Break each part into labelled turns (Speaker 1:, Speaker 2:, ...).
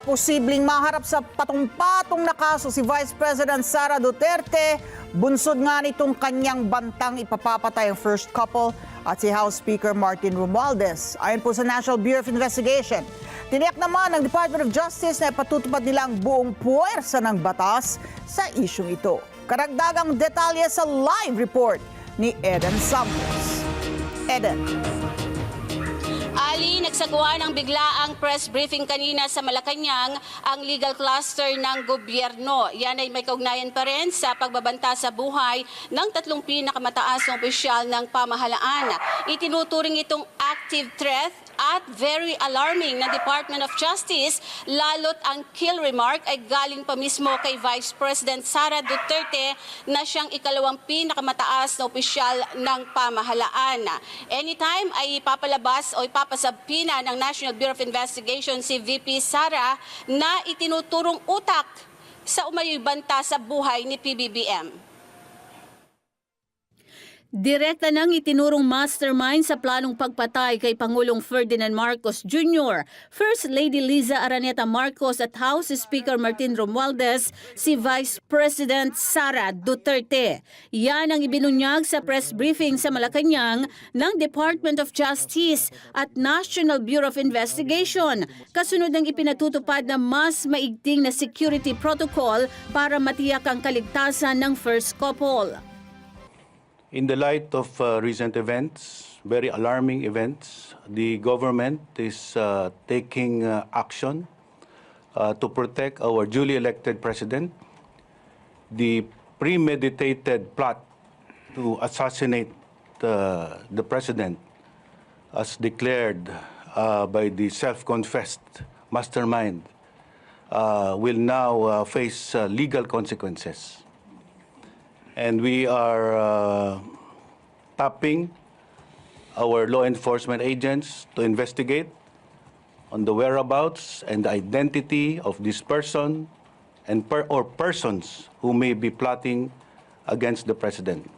Speaker 1: posibleng maharap sa patong-patong na kaso si Vice President Sara Duterte, bunsod nga nitong kanyang bantang ipapapatay ang first couple at si House Speaker Martin Romualdez. Ayon po sa National Bureau of Investigation, tiniyak naman ng Department of Justice na ipatutupad nila ang buong puwersa ng batas sa isyung ito. Karagdagang detalye sa live report ni Eden Santos. Eden.
Speaker 2: Ali, nagsagawa ng biglaang press briefing kanina sa Malacanang ang legal cluster ng gobyerno. Yan ay may kaugnayan pa rin sa pagbabanta sa buhay ng tatlong pinakamataas na opisyal ng pamahalaan. Itinuturing itong active threat at very alarming ng Department of Justice, lalo't ang kill remark ay galing pa mismo kay Vice President Sara Duterte na siyang ikalawang pinakamataas na opisyal ng pamahalaan. Anytime ay ipapalabas o ipapasabpina ng National Bureau of Investigation si VP Sara na itinuturong utak sa umayoy banta sa buhay ni PBBM.
Speaker 3: Direkta nang itinurong mastermind sa planong pagpatay kay Pangulong Ferdinand Marcos Jr., First Lady Liza Araneta Marcos at House Speaker Martin Romualdez, si Vice President Sara Duterte. Yan ang ibinunyag sa press briefing sa Malacanang ng Department of Justice at National Bureau of Investigation, kasunod ng ipinatutupad na mas maigting na security protocol para matiyak ang kaligtasan ng first couple.
Speaker 4: In the light of recent events, very alarming events, the government is taking action to protect our duly elected president. The premeditated plot to assassinate the president, as declared by the self-confessed mastermind, will now face legal consequences. And we are tapping our law enforcement agents to investigate on the whereabouts and the identity of this person and or persons who may be plotting against the president.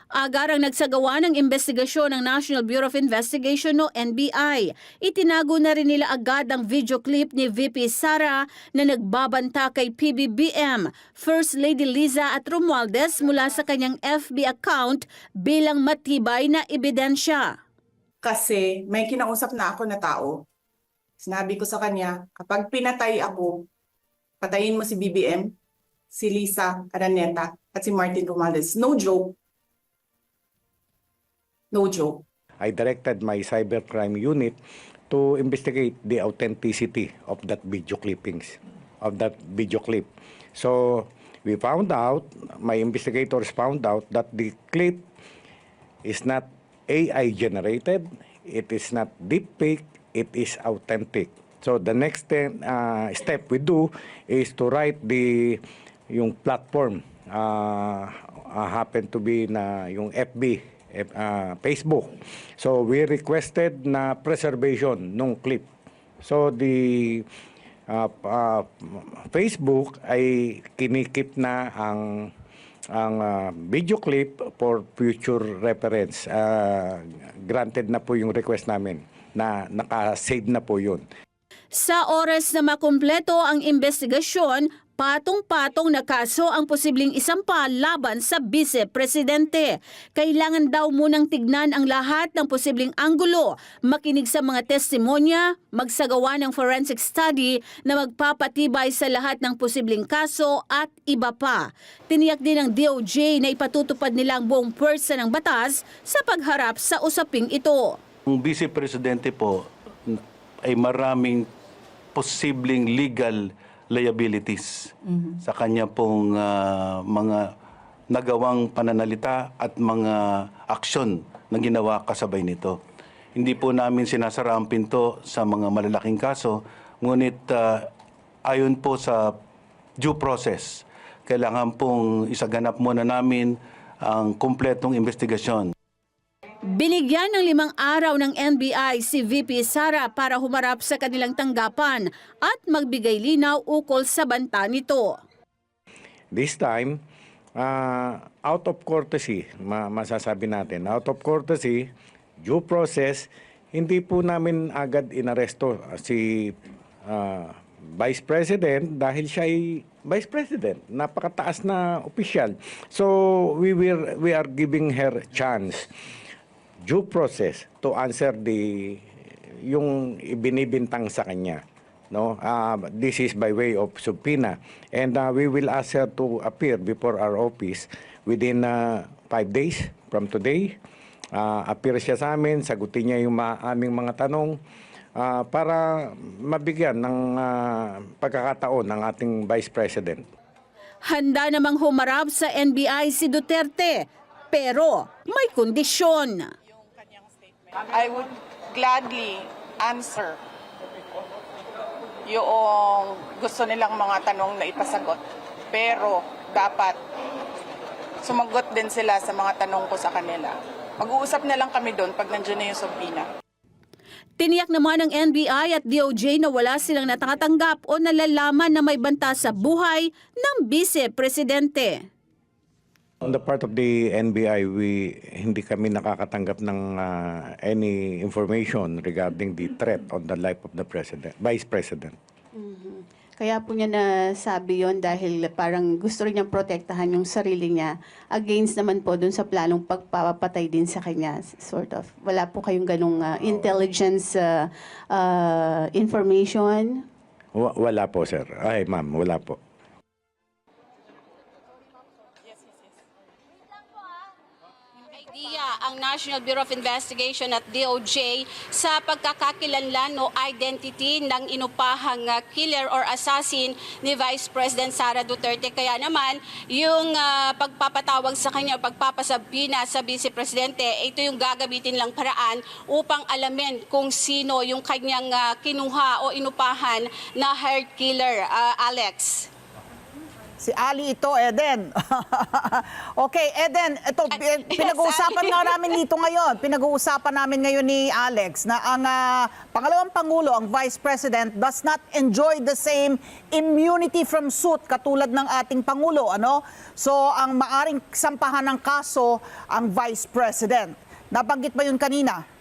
Speaker 3: Agarang nagsagawa ng investigasyon ng National Bureau of Investigation o NBI. Itinago na rin nila agad ang video clip ni VP Sara na nagbabanta kay PBBM, First Lady Liza at Romualdez mula sa kanyang FB account bilang matibay na ebidensya.
Speaker 5: Kasi may kinausap na ako na tao. Sinabi ko sa kanya, kapag pinatay ako, patayin mo si BBM, si Liza Araneta at si Martin Romualdez. No joke. No joke.
Speaker 6: I directed my cybercrime unit to investigate the authenticity of that video clippings, of that video clip. So we found out, my investigators found out that the clip is not AI generated, it is not deepfake, it is authentic. So the next step we do is to write yung platform, happen to be na yung FB, Facebook. So we requested na preservation nung clip. So the Facebook ay kinikip na ang video clip for future reference. Granted na po yung request namin na naka-save na po yun.
Speaker 3: Sa oras na makumpleto ang investigasyon, patong-patong na kaso ang posibleng isampa laban sa Vice-Presidente. Kailangan daw munang tignan ang lahat ng posibleng anggulo, makinig sa mga testimonya, magsagawa ng forensic study na magpapatibay sa lahat ng posibleng kaso at iba pa. Tiniyak din ng DOJ na ipatutupad nila ang buong pwersa ng batas sa pagharap sa usaping ito.
Speaker 4: Ang Vice-Presidente po ay maraming posibleng legal liabilities sa kanya pong mga nagawang pananalita at mga aksyon na ginawa kasabay nito. Hindi po namin sinasara ang pinto sa mga malalaking kaso, ngunit ayon po sa due process, kailangan pong isaganap muna namin ang kumpletong investigasyon.
Speaker 3: Binigyan ng 5 araw ng NBI si VP Sara para humarap sa kanilang tanggapan at magbigay linaw ukol sa banta nito.
Speaker 6: This time, out of courtesy, masasabi natin, out of courtesy, due process, hindi po namin agad inaresto si Vice President dahil siya ay Vice President, napakataas na opisyal. So we are giving her chance, due process, to answer yung ibinibintang sa kanya. No, this is by way of subpoena, and we will ask her to appear before our office within 5 days from today. Appear siya sa amin, sagutin niya yung aming mga tanong para mabigyan ng pagkakataon ng ating Vice President.
Speaker 3: Handa namang humarap sa NBI si Duterte, pero may kondisyon.
Speaker 5: I would gladly answer yung gusto nilang mga tanong na ipasagot. Pero dapat sumagot din sila sa mga tanong ko sa kanila. Mag-uusap na lang kami doon pag nandiyan na yung subpoena.
Speaker 3: Tiniyak naman ng NBI at DOJ na wala silang natatanggap o nalalaman na may banta sa buhay ng Vice Presidente.
Speaker 6: On the part of the NBI, hindi kami nakakatanggap ng any information regarding the threat on the life of the Vice President.
Speaker 7: Kaya po niya nasabi yon dahil parang gusto rin niyang protektahan yung sarili niya against naman po dun sa planong pagpapatay din sa kanya, sort of. Wala po kayong ganong intelligence information?
Speaker 6: Wala po, sir. Ay, ma'am, wala po.
Speaker 2: Idea ang National Bureau of Investigation at DOJ sa pagkakakilanlan o identity ng inupahang killer or assassin ni Vice President Sara Duterte. Kaya naman, yung pagpapatawag sa kanya, pagpapasabina sa Vice Presidente, ito yung gagamitin lang paraan upang alamin kung sino yung kanyang kinuha o inupahan na hired killer, Alex.
Speaker 1: Si Ali ito, Eden. Okay, Eden, ito, pinag-uusapan nga namin dito ngayon. Pinag-uusapan namin ngayon ni Alex na ang pangalawang Pangulo, ang Vice President, does not enjoy the same immunity from suit katulad ng ating Pangulo. Ano? So, ang maaring sampahan ng kaso, ang Vice President. Nabanggit ba yun kanina?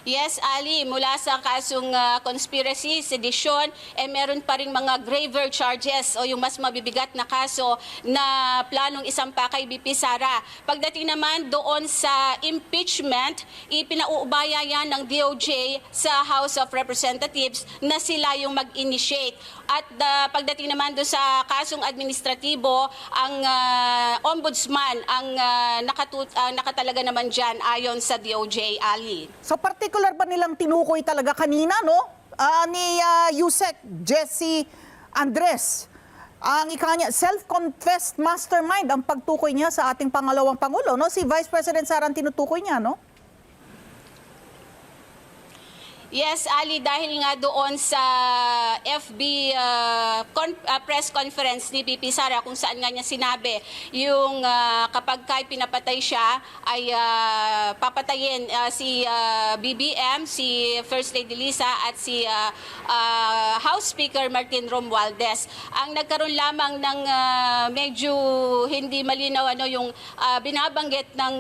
Speaker 2: Yes, Ali, mula sa kasong conspiracy, sedition, meron pa rin mga graver charges o yung mas mabibigat na kaso na planong isampa kay BP Sara. Pagdating naman doon sa impeachment, ipinauubaya yan ng DOJ sa House of Representatives na sila yung mag-initiate. At pagdating naman doon sa kasong administratibo, ang ombudsman ang nakatalaga naman dyan ayon sa DOJ, Ali.
Speaker 1: So particular ba nilang tinukoy talaga kanina, no? Ni Yusek Jesse Andres. Ang ika niya, self-confessed mastermind ang pagtukoy niya sa ating pangalawang Pangulo, no? Si Vice President Sara ang tinutukoy niya, no?
Speaker 2: Yes, Ali, dahil nga doon sa FB press conference ni BP Sara kung saan nga niya sinabi yung kapag pinapatay siya ay papatayin si BBM, si First Lady Liza at si House Speaker Martin Romualdez. Ang nagkaroon lamang ng medyo hindi malinaw yung binabanggit ng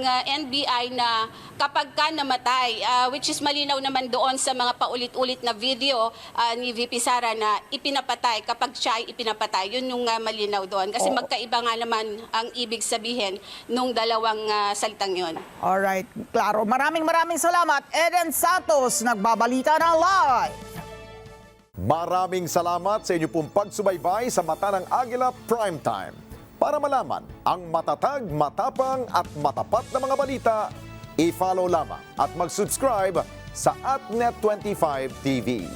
Speaker 2: NBI na kapag ka namatay, which is malinaw naman doon sa mga paulit-ulit na video ni VP Sara na ipinapatay, kapag siya ay ipinapatay, yun yung malinaw doon. Kasi magkaiba nga naman ang ibig sabihin nung dalawang salitang yun.
Speaker 1: Alright, klaro. Maraming salamat. Eden Santos, nagbabalita ng live.
Speaker 8: Maraming salamat sa inyo pong pagsubaybay sa Mata ng Agila Primetime. Para malaman ang matatag, matapang at matapat na mga balita, i-follow lamang at mag-subscribe sa @Net25 TV.